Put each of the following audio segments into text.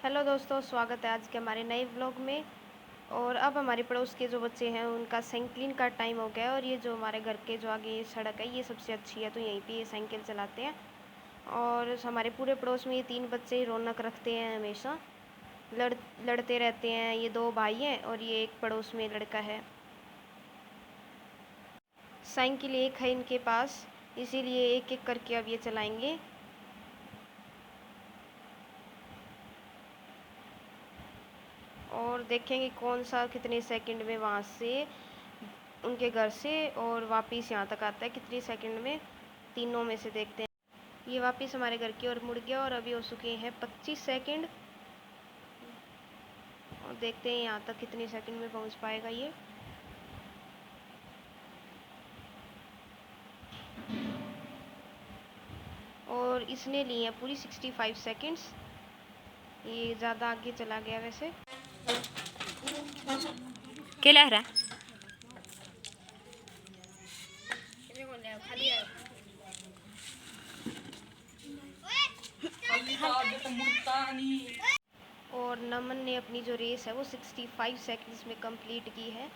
Hello दोस्तों, स्वागत है आज के हमारे नए व्लॉग में। और अब हमारे पड़ोस के जो बच्चे हैं उनका साइकिलिंग का टाइम हो गया है। और ये जो हमारे घर के जो आगे ये सड़क है ये सबसे अच्छी है, तो यहीं पे ये साइकिल चलाते हैं। और हमारे पूरे पड़ोस में ये 3 बच्चे ही रौनक रखते हैं, हमेशा लड़ लड़ते रहते हैं। ये 2 भाई हैं और ये एक पड़ोस में लड़का है। साइकिल एक है इनके पास, इसीलिए एक एक करके अब ये चलाएंगे। और देखेंगे कौन सा कितने सेकंड में वहाँ से उनके घर से और वापस यहाँ तक आता है, कितनी सेकंड में। तीनों में से देखते हैं। ये वापस हमारे घर की ओर मुड़ गया और अभी हो चुके हैं 25 सेकंड। और देखते हैं यहाँ तक कितनी सेकंड में पहुँच पाएगा ये। और इसने लिए हैं पूरी 65 सेकंड्स। ये ज़्यादा आगे चला गया वैसे। क्या लह रहा है? और नमन ने अपनी जो रेस है वो 65 सेकंड्स में कंप्लीट की है।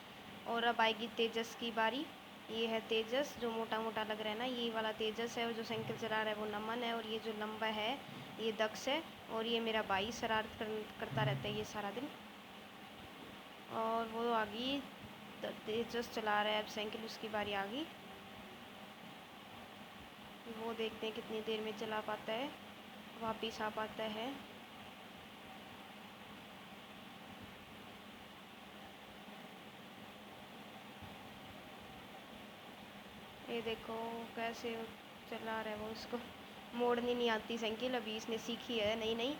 और अब आएगी तेजस की बारी। ये है तेजस, जो मोटा मोटा लग रहा है ना, ये वाला तेजस है। और जो साइकिल चला रहा है वो नमन है। और ये जो लंबा है ये दक्ष है। और ये मेरा भाई शरारत करता रहता है ये सारा दिन। और वो आ गई, तेजस चला रहा है अब साइकिल, उसकी बारी आ गई। वो देखते हैं कितनी देर में चला पाता है, वापिस आ पाता है। ये देखो कैसे चला रहा है वो, उसको मोड़नी नहीं आती साइकिल, अभी इसने सीखी है नई नई।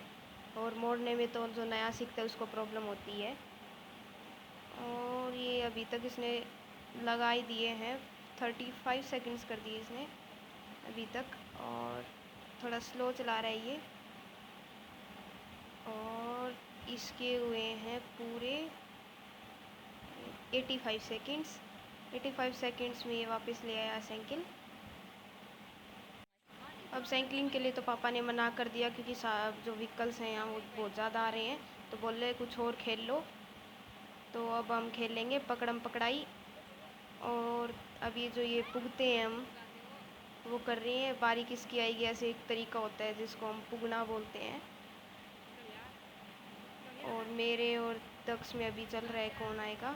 और मोड़ने में तो जो नया सीखता है उसको प्रॉब्लम होती है। और ये अभी तक इसने लगा ही दिए हैं, 35 सेकंड्स कर दिए इसने अभी तक। और थोड़ा स्लो चला रहा है ये। और इसके हुए हैं पूरे 85 सेकंड्स। 85 सेकंड्स में ये वापस ले आया साइकिल। अब साइकिलिंग के लिए तो पापा ने मना कर दिया, क्योंकि जो व्हीकल्स हैं यहाँ वो बहुत ज़्यादा आ रहे हैं। तो बोल रहे कुछ और खेल लो। तो अब हम खेलेंगे पकड़म पकड़ाई। और अब ये जो ये पुगते हैं हम वो कर रहे हैं, बारी किसकी आएगी, ऐसे एक तरीका होता है जिसको हम पुगना बोलते हैं। और मेरे और दक्ष में अभी चल रहा है कौन आएगा।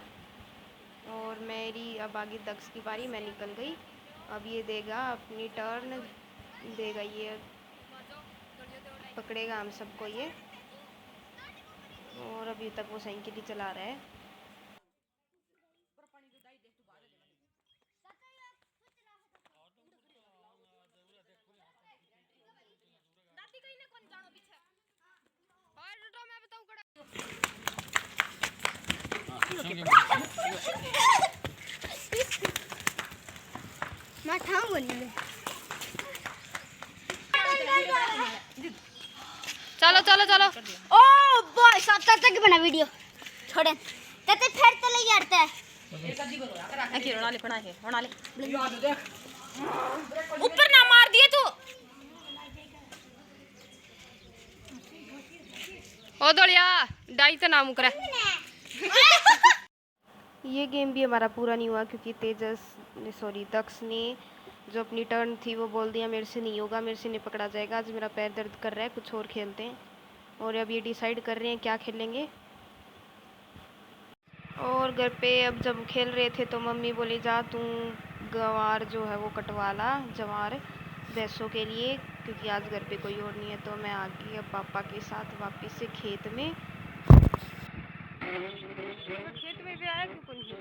और मेरी अब आगे दक्ष की बारी, मैं निकल गई। अब ये देगा अपनी टर्न, देगा ये, पकड़ेगा हम सबको ये। और अभी तक वो साइकिल ही चला रहा है। चलो चलो चलो। ओ बॉय सब तक बना वीडियो छोड़े तते फिर तो ले यारता है अकी रोना ले पड़ा है, रोना ले ऊपर ना मार दिए तू। ओ दलिया डाई तो ना मुकरा। ये गेम भी हमारा पूरा नहीं हुआ, क्योंकि दक्ष ने जो अपनी टर्न थी वो बोल दिया मेरे से नहीं होगा, मेरे से नहीं पकड़ा जाएगा, आज मेरा पैर दर्द कर रहा है, कुछ और खेलते हैं। और अब ये डिसाइड कर रहे हैं क्या खेलेंगे। और घर पे अब जब खेल रहे थे तो मम्मी बोली जा तू गवार जो है वो कटवा ला, जवार भैंसों के लिए, क्योंकि आज घर पे कोई और नहीं है। तो मैं आ गई अब पापा के साथ वापस से खेत में। खेत में भी आया क्यों कौन है?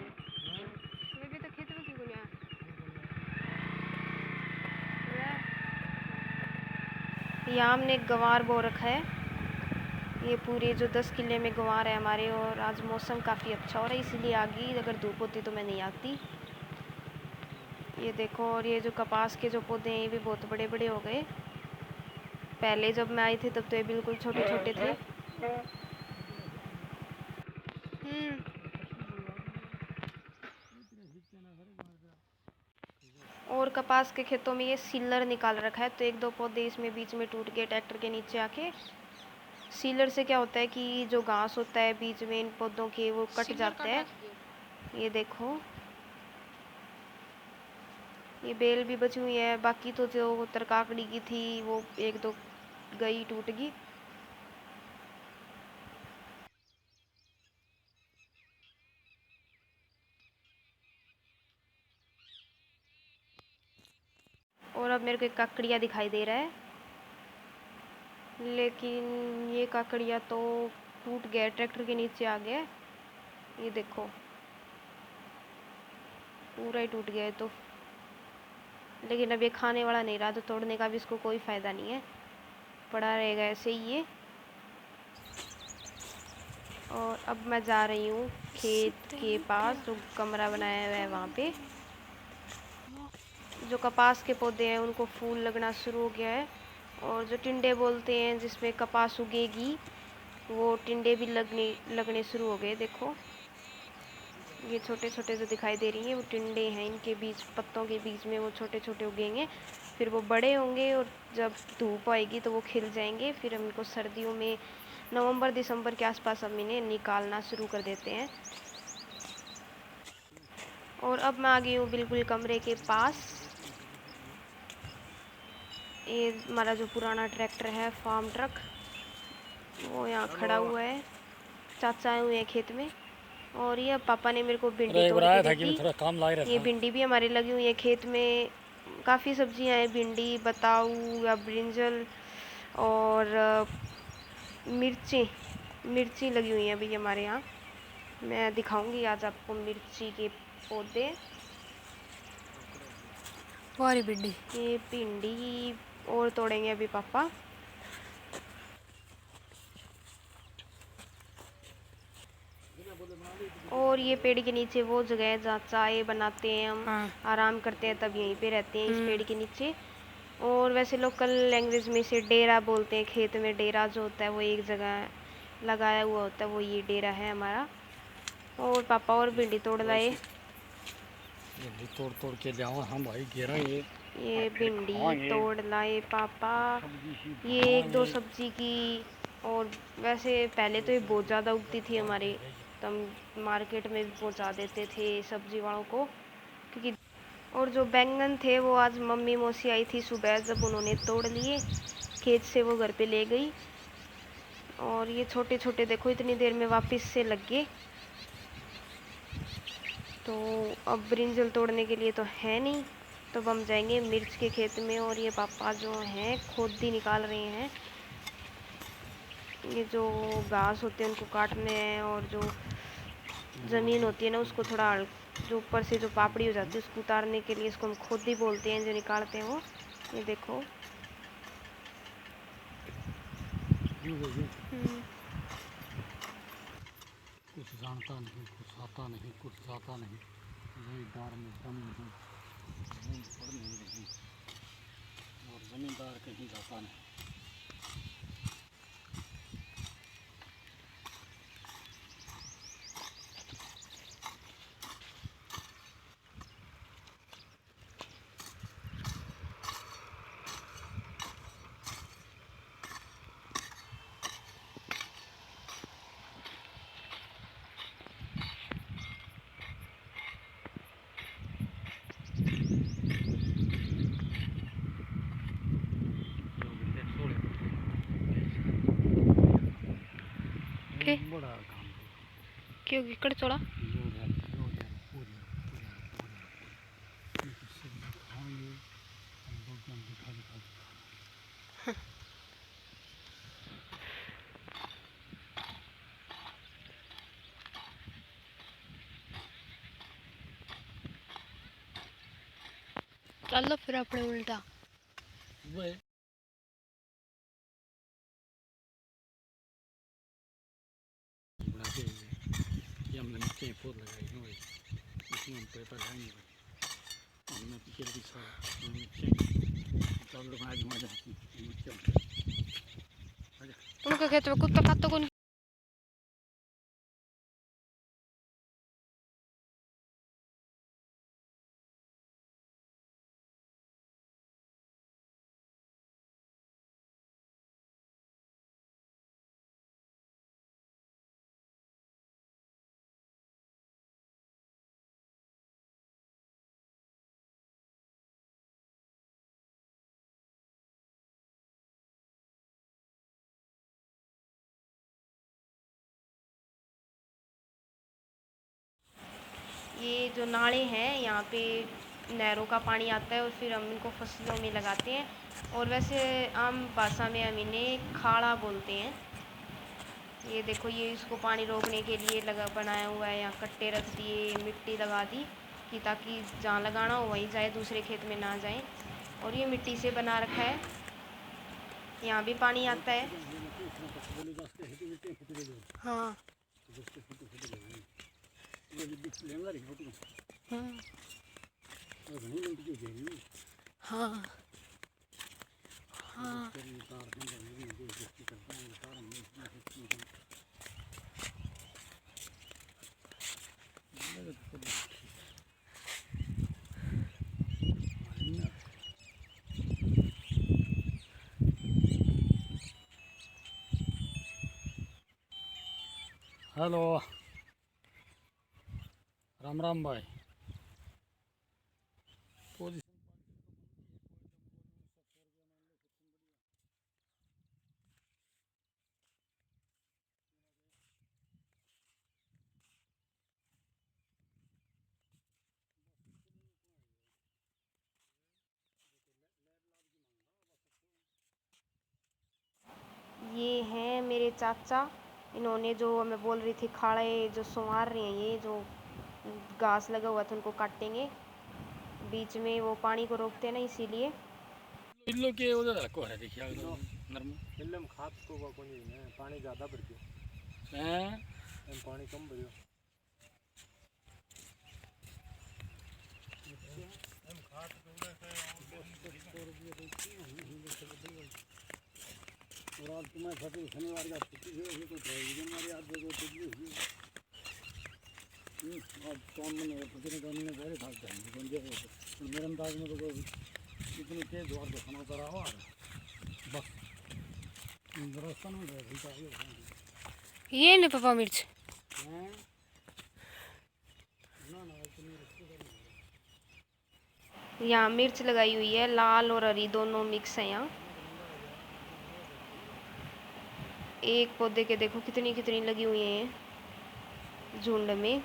मैं भी तो खेत में क्यों नहीं आया? यहाँ हमने गंवार बो रखा है। ये पूरे जो 10 किले में गंवार है हमारे। और आज मौसम काफ़ी अच्छा हो रहा है, इसलिए आ गई, अगर धूप होती तो मैं नहीं आती। ये देखो, और ये जो कपास के जो पौधे हैं ये भी बहुत बड़े बड़े हो गए। पहले जब मैं आई थी तब तो ये बिल्कुल छोटे छोटे थे। और कपास के खेतों में ये सिल्लर निकाल रखा है, तो एक दो पौधे इसमें बीच में टूट गए ट्रैक्टर के नीचे आके। सीलर से क्या होता है कि जो घास होता है बीच में इन पौधों के वो कट जाता है। ये देखो, ये बेल भी बची हुई है, बाकी तो जो तरकाकड़ी की थी वो एक दो गई, टूट गई। और अब मेरे को एक काकड़िया दिखाई दे रहा है, लेकिन ये काकड़िया तो टूट गया, ट्रैक्टर के नीचे आ गया। ये देखो पूरा ही टूट गया है तो, लेकिन अब ये खाने वाला नहीं रहा तो तोड़ने का भी इसको कोई फ़ायदा नहीं है, पड़ा रहेगा ऐसे ही ये। और अब मैं जा रही हूँ खेत के पास, जो कमरा बनाया हुआ है वहाँ पे। जो कपास के पौधे हैं उनको फूल लगना शुरू हो गया है, और जो टिंडे बोलते हैं जिसमें कपास उगेगी, वो टिंडे भी लगने शुरू हो गए। देखो ये छोटे छोटे जो दिखाई दे रही हैं वो टिंडे हैं, इनके बीच, पत्तों के बीच में वो छोटे छोटे उगेंगे, फिर वो बड़े होंगे और जब धूप आएगी तो वो खिल जाएंगे। फिर हम इनको सर्दियों में नवंबर दिसंबर के आसपास हम इन्हें निकालना शुरू कर देते हैं। और अब मैं आ गई हूँ बिल्कुल कमरे के पास। ये हमारा जो पुराना ट्रैक्टर है, फार्म ट्रक, वो यहाँ खड़ा हुआ है। चाचा आए हुए हैं खेत में, और ये पापा ने मेरे को भिंडी तोड़ के दी थी। थोड़ा काम लग रहा ये था। भिंडी भी हमारी लगी हुई है खेत में, काफ़ी सब्जियां हैं, भिंडी, बताऊ या ब्रिंजल, और मिर्ची लगी हुई हैं अभी हमारे यहाँ। मैं दिखाऊंगी आज आपको मिर्ची के पौधे। भिंडी। ये भिंडी और तोड़ेंगे अभी पापा। और ये पेड़ के नीचे वो जगह है जहाँ चाय बनाते हैं हम, हाँ। आराम करते हैं, तब यहीं पे रहते हैं इस पेड़ के नीचे। और वैसे लोकल लैंग्वेज में इसे डेरा बोलते हैं। खेत में डेरा जो होता है वो एक जगह लगाया हुआ होता है, वो ये डेरा है हमारा। और पापा और भिंडी तोड़ लाए। भिंडी तोड़ तोड़ के जाओ हम भाई, गिरेंगे ये भिंडी तोड़ लाए पापा, ये एक दो सब्जी की। और वैसे पहले तो ये बहुत ज़्यादा उगती थी हमारी, तो हम मार्केट में भी पहुंचा देते थे सब्जी वालों को, क्योंकि। और जो बैंगन थे वो आज मम्मी मौसी आई थी सुबह, जब उन्होंने तोड़ लिए खेत से वो घर पे ले गई। और ये छोटे छोटे देखो इतनी देर में वापस से लग गए। तो अब ब्रिंजल तोड़ने के लिए तो है नहीं, तो अब हम जाएंगे मिर्च के खेत में। और ये पापा जो हैं खोदी निकाल रहे हैं, ये जो घास होते हैं उनको काटने हैं, और जो ज़मीन होती है ना उसको थोड़ा, जो ऊपर से जो पापड़ी हो जाती है उसको उतारने के लिए, इसको हम खोदी बोलते हैं, जो निकालते हैं वो। ये देखो कुछ जानता नहीं, कुछ आता नहीं, कुछ जाता नहीं, जमींदार में दम नहीं, जमीन पड़ नहीं रही और जमींदार कहीं जाता नहीं। बड़ा काम क्यों किकड़ चोड़ा? चलो फिर अपने उल्टा बनाते हैं। हमने नीचे पौध लगाई हुई, इसमें हम पेपर लाएंगे, हमने पीछे भी सारा नीचे चावल बनाए मजा तुमको खेत में कुत्ता खातो कौन? ये जो नाले हैं यहाँ पे नहरों का पानी आता है और फिर हम इनको फसलों में लगाते हैं। और वैसे आम भाषा में हम इन्हें खाड़ा बोलते हैं। ये देखो, ये इसको पानी रोकने के लिए लगा बनाया हुआ है। यहाँ कट्टे रख दिए, मिट्टी लगा दी कि ताकि जहाँ लगाना हो वहीं जाए, दूसरे खेत में ना जाए। और ये मिट्टी से बना रखा है, यहाँ भी पानी आता है। हाँ। हाँ। हाँ। हेलो, राम राम भाई। ये हैं मेरे चाचा, इन्होंने जो मैं बोल रही थी खाड़े जो संवार रहे हैं, ये जो घास लगा हुआ था उनको काटेंगे, बीच में वो पानी को रोकते हैं ना, इसीलिए। इल्लो के उधर रखो है, देखिए नरम इल्लम खाद तो वो कोनी है, पानी ज़्यादा भर गयो, हैं। एम पानी कम भरियो। एम खाद तो उधर से और आज तुम्हें खातिर शनिवार का छुट्टी है, ये तो ट्रेन हमारी आज देखो छुट्टी हुई। आज काम में नहीं पकड़ने का मैंने पहले भाग जाएंगे कौन जगह तो मेरे अंदाज में तो इतनी तेज द्वार को खाना करा हुआ बस रास्ता नहीं रहा। ये नहीं पापा मिर्च। यहाँ मिर्च लगाई हुई है, लाल और हरी दोनों मिक्स है यहाँ। एक पौधे के देखो कितनी कितनी लगी हुई हैं झुंड में।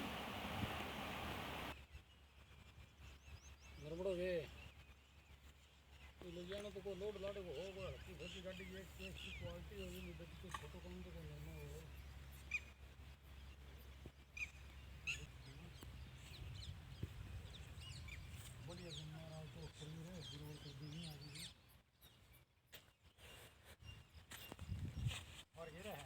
तो को लोड लाडे को होगा छोटी गाड़ी की एक क्वालिटी होगी, तो छोटो काम तो करना होगा। बढ़िया हमारा तो शरीर है गुरुवर कर दी नहीं आ गई और ये रहा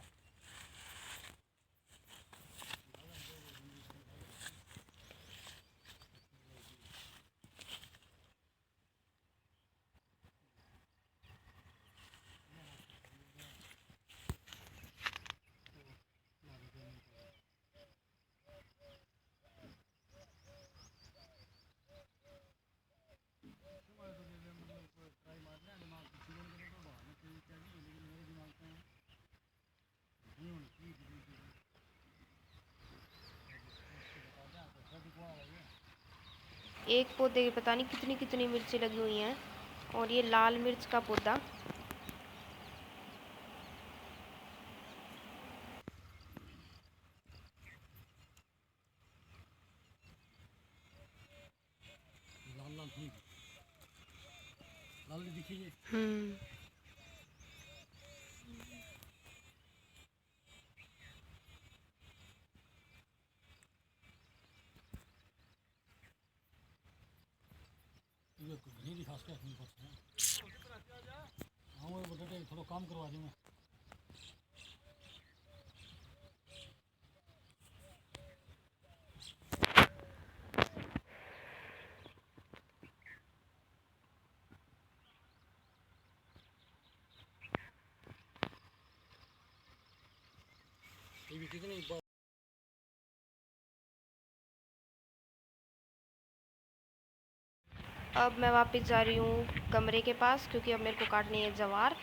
एक पौधे की पता नहीं कितनी कितनी मिर्ची लगी हुई हैं। और ये लाल मिर्च का पौधा, लाल लाल ठीक लाल दिखिए। ये घनी खास के नहीं पड़ता है। हाँ वो बटाटे थोड़ा काम करवा दूँगा। ये भी कितनी बार अब मैं वापस जा रही हूँ कमरे के पास, क्योंकि अब मेरे को काटनी है जवार।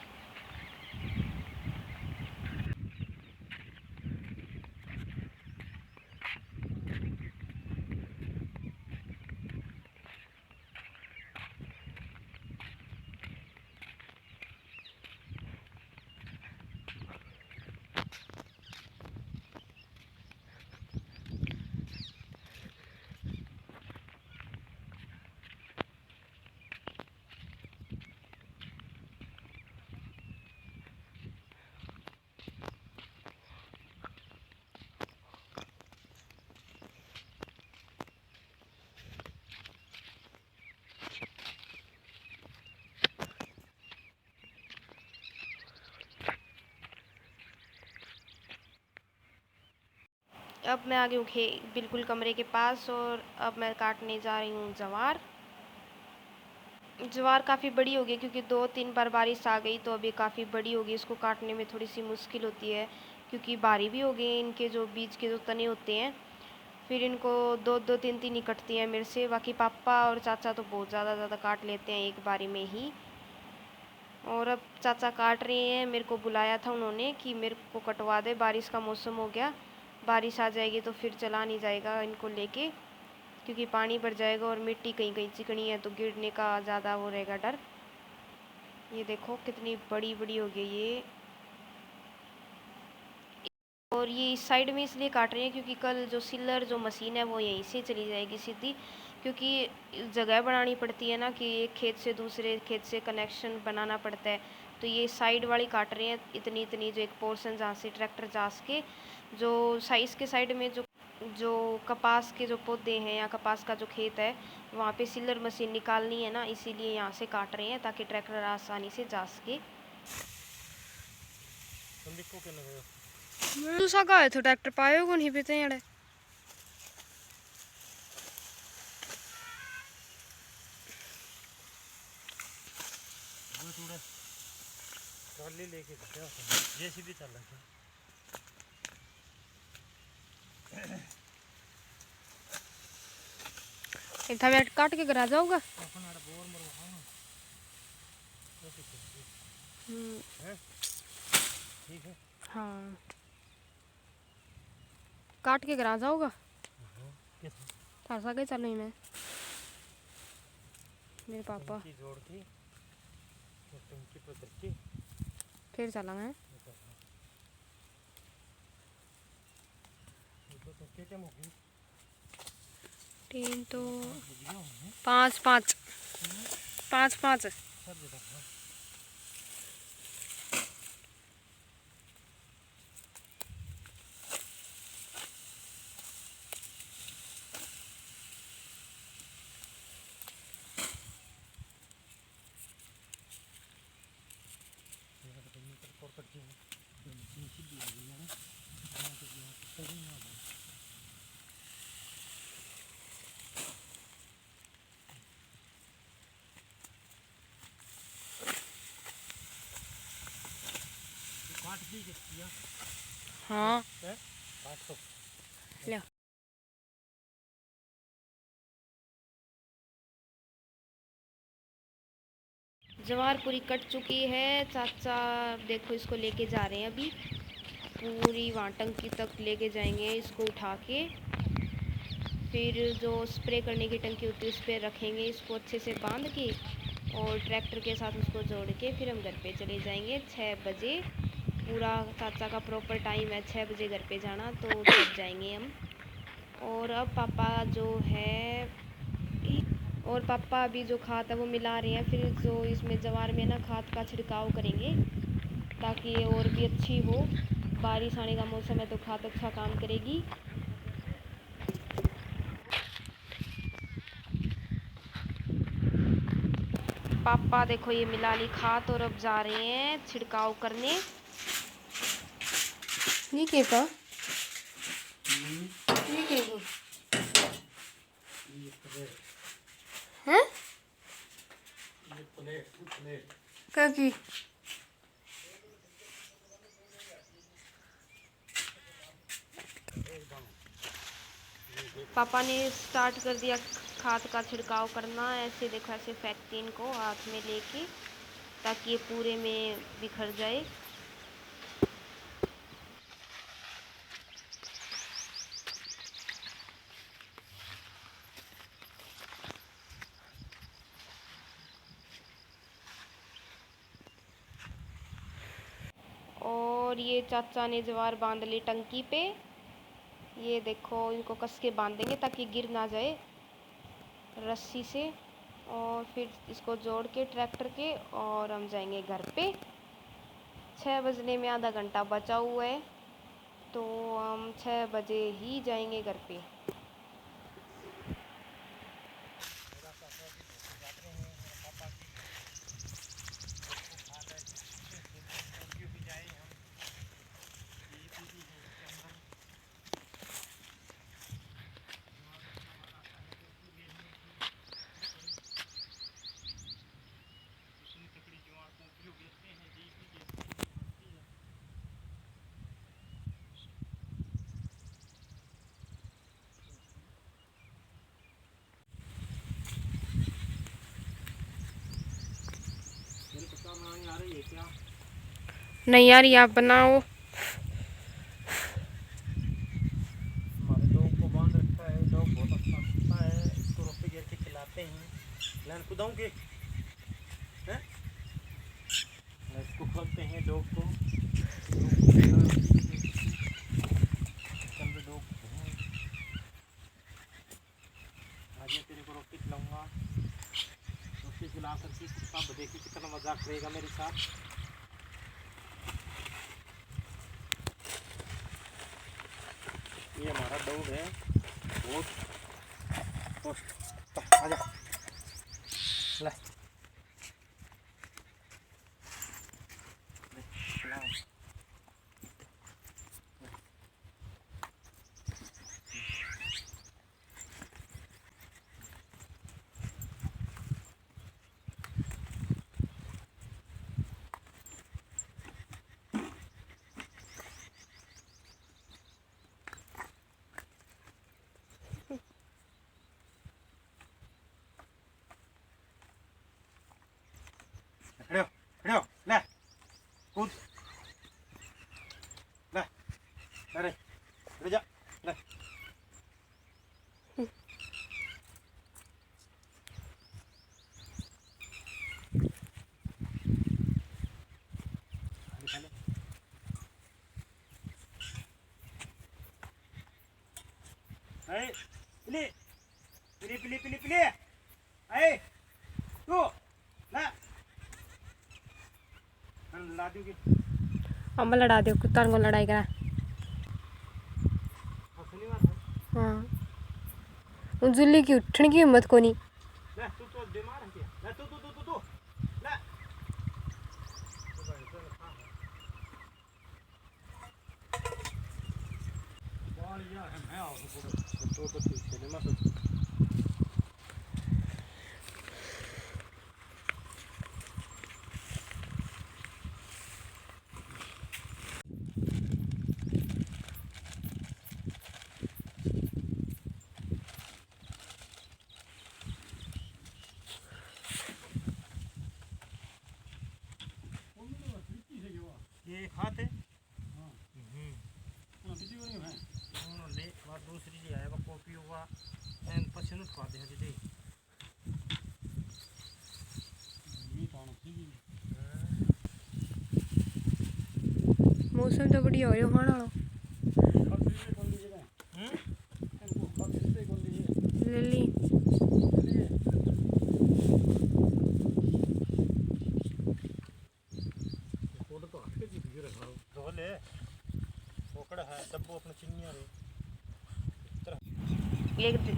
अब मैं आ गई हूँ बिल्कुल कमरे के पास, और अब मैं काटने जा रही हूँ ज्वार। ज्वार काफ़ी बड़ी हो गई क्योंकि 2-3 बार बारिश आ गई, तो अभी काफ़ी बड़ी हो गई। इसको काटने में थोड़ी सी मुश्किल होती है क्योंकि भारी भी हो गए इनके जो बीज के जो तने होते हैं। फिर इनको 2-2, 3-3 ही कटती हैं मेरे से। बाकी पापा और चाचा तो बहुत ज़्यादा काट लेते हैं एक बारी में ही। और अब चाचा काट रहे हैं। मेरे को बुलाया था उन्होंने कि मेरे को कटवा दे, बारिश का मौसम हो गया, बारिश आ जाएगी तो फिर चला नहीं जाएगा इनको लेके, क्योंकि पानी भर जाएगा और मिट्टी कहीं कहीं चिकनी है तो गिरने का ज़्यादा वो रहेगा डर। ये देखो कितनी बड़ी बड़ी हो गई ये। और ये इस साइड में इसलिए काट रहे हैं क्योंकि कल जो सिलर जो मशीन है वो यहीं से चली जाएगी सीधी, क्योंकि जगह बनानी पड़ती है ना कि एक खेत से दूसरे खेत से कनेक्शन बनाना पड़ता है। तो ये साइड वाली काट रहे हैं इतनी इतनी, जो एक पोर्शन जहाँ से ट्रैक्टर जा सके। जो साइज़ के साइड में जो कपास के जो पौधे हैं या कपास का जो खेत है वहाँ पे सिलर मशीन निकालनी है ना, इसीलिए यहाँ से काट रहे हैं ताकि ट्रैक्टर आसानी से जा सके। संदीप को क्या लगाया? दूसरा का है तो ट्रैक्टर पाए को नहीं पीते यार। वो थोड़ा ट्रॉली लेके क्या ये सीधी चल रहा है। एक था मैं काट के घर आ जाऊंगा। अपन आड़ा बोर मरवाओ ना। है ठीक है। हाँ काट के घर आ जाऊंगा। तार सा के चल रही मैं मेरे पापा टंकी जोड़ के टंकी पर रख के फिर चलेंगे। तो क्या टाइम हो गई? 3 तो 5 5 सब देखा था। हाँ काट तो ले ज्वार पूरी कट चुकी है। चाचा देखो इसको लेके जा रहे हैं अभी पूरी वहाँ टंकी तक लेके जाएंगे इसको उठा के। फिर जो स्प्रे करने की टंकी होती है उस पर रखेंगे इसको अच्छे से बांध के, और ट्रैक्टर के साथ उसको जोड़ के फिर हम घर पे चले जाएंगे 6 बजे। पूरा चाचा का प्रॉपर टाइम है 6 बजे घर पे जाना, तो तब जाएंगे हम। और अब पापा जो है अभी जो खाद है वो मिला रहे हैं। फिर जो इसमें ज्वार में ना खाद का छिड़काव करेंगे ताकि ये और भी अच्छी हो। बारिश आने का मौसम है तो खाद अच्छा काम करेगी। पापा देखो ये मिला ली खाद और अब जा रहे हैं छिड़काव करने। ये के पा ये के को हैं क्या की पापा ने स्टार्ट कर दिया खाद का छिड़काव करना। ऐसे देखो ऐसे फेंकते इनको हाथ में लेके ताकि ये पूरे में बिखर जाए। और ये चाचा ने ज्वार बांध ली टंकी पे। ये देखो इनको कस के बांधेंगे ताकि गिर ना जाए रस्सी से। और फिर इसको जोड़ के ट्रैक्टर के और हम जाएंगे घर पे। 6 बजने में आधा घंटा बचा हुआ है तो हम 6 बजे ही जाएंगे घर पे। रही है क्या? नहीं यार, ये आप बनाओ। हमारे डॉग को बांध रखा है, डॉग बहुत अच्छा कुत्ता है, इसको रोटी घेर के खिलाते हैं। लैन कुदाऊंगे हैं? इसको खोलते हैं डॉग को। चल डॉग आज तेरे को रोटी खिलाऊंगा। रोटी खिला करके कुत्ता देखिए कितना मजाक करेगा मेरे साथ। ये हमारा डॉग है, बहुत आजा ले खड़े हो ले कूद ले अरे ले जा ले अरे पिली पिली पिली पिली पिली अरे तू ले ला दूंगी अम्मा लड़ा दो, कुत्ता को लड़ाई करा। हाँ, जुल्ली की उठने की हिम्मत को नहीं। ले तू तो बीमार है क्या? ले तू ले बालिया है मैं आओ तो ठीक है मत ये खाते हाँ किसी को नहीं है उन्होंने बात दूसरी ले आया कॉपी होगा एन पछन उठवा दे दे ये तो ठीक मौसम तो बढ़िया हो रहा है खाना वाला। ले ली धोले पोकड़ा है डब्बो अपने चिनिया रे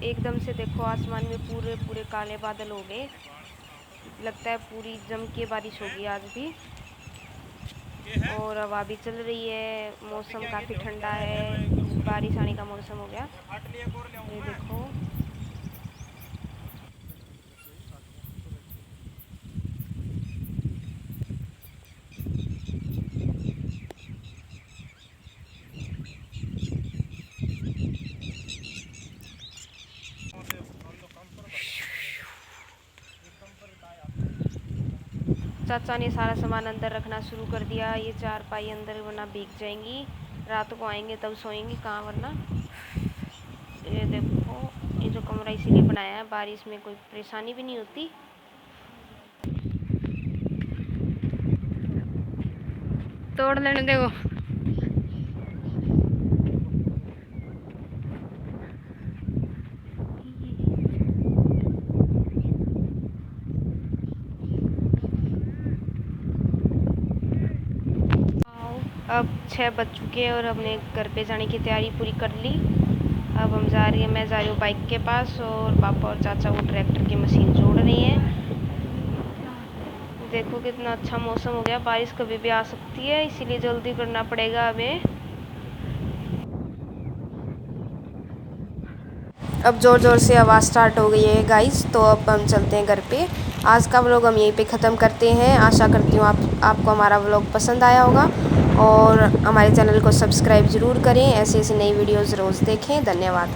एकदम से देखो आसमान में पूरे पूरे काले बादल हो गए। लगता है पूरी जम के बारिश होगी आज भी। और हवा भी चल रही है, मौसम काफ़ी ठंडा है, बारिश आने का मौसम हो गया। ये देखो चाचा ने सारा सामान अंदर रखना शुरू कर दिया। ये चारपाई अंदर वरना भीग जाएंगी, रात को आएंगे तब सोएंगे कहाँ वरना। ये देखो ये जो कमरा इसीलिए बनाया है, बारिश में कोई परेशानी भी नहीं होती। तोड़ लेने देखो। अब 6 बज चुके हैं और हमने घर पे जाने की तैयारी पूरी कर ली। अब हम जा रही है, मैं जा रही हूँ बाइक के पास और पापा और चाचा वो ट्रैक्टर की मशीन जोड़ रही हैं। देखो कितना अच्छा मौसम हो गया, बारिश कभी भी आ सकती है, इसीलिए जल्दी करना पड़ेगा हमें। अब ज़ोर ज़ोर से आवाज़ स्टार्ट हो गई है गाइस, तो अब हम चलते हैं घर पे। आज का व्लॉग हम यहीं पे ख़त्म करते हैं। आशा करती हूँ आपको हमारा व्लॉग पसंद आया होगा और हमारे चैनल को सब्सक्राइब ज़रूर करें। ऐसे ऐसे नई वीडियोज़ रोज़ देखें। धन्यवाद।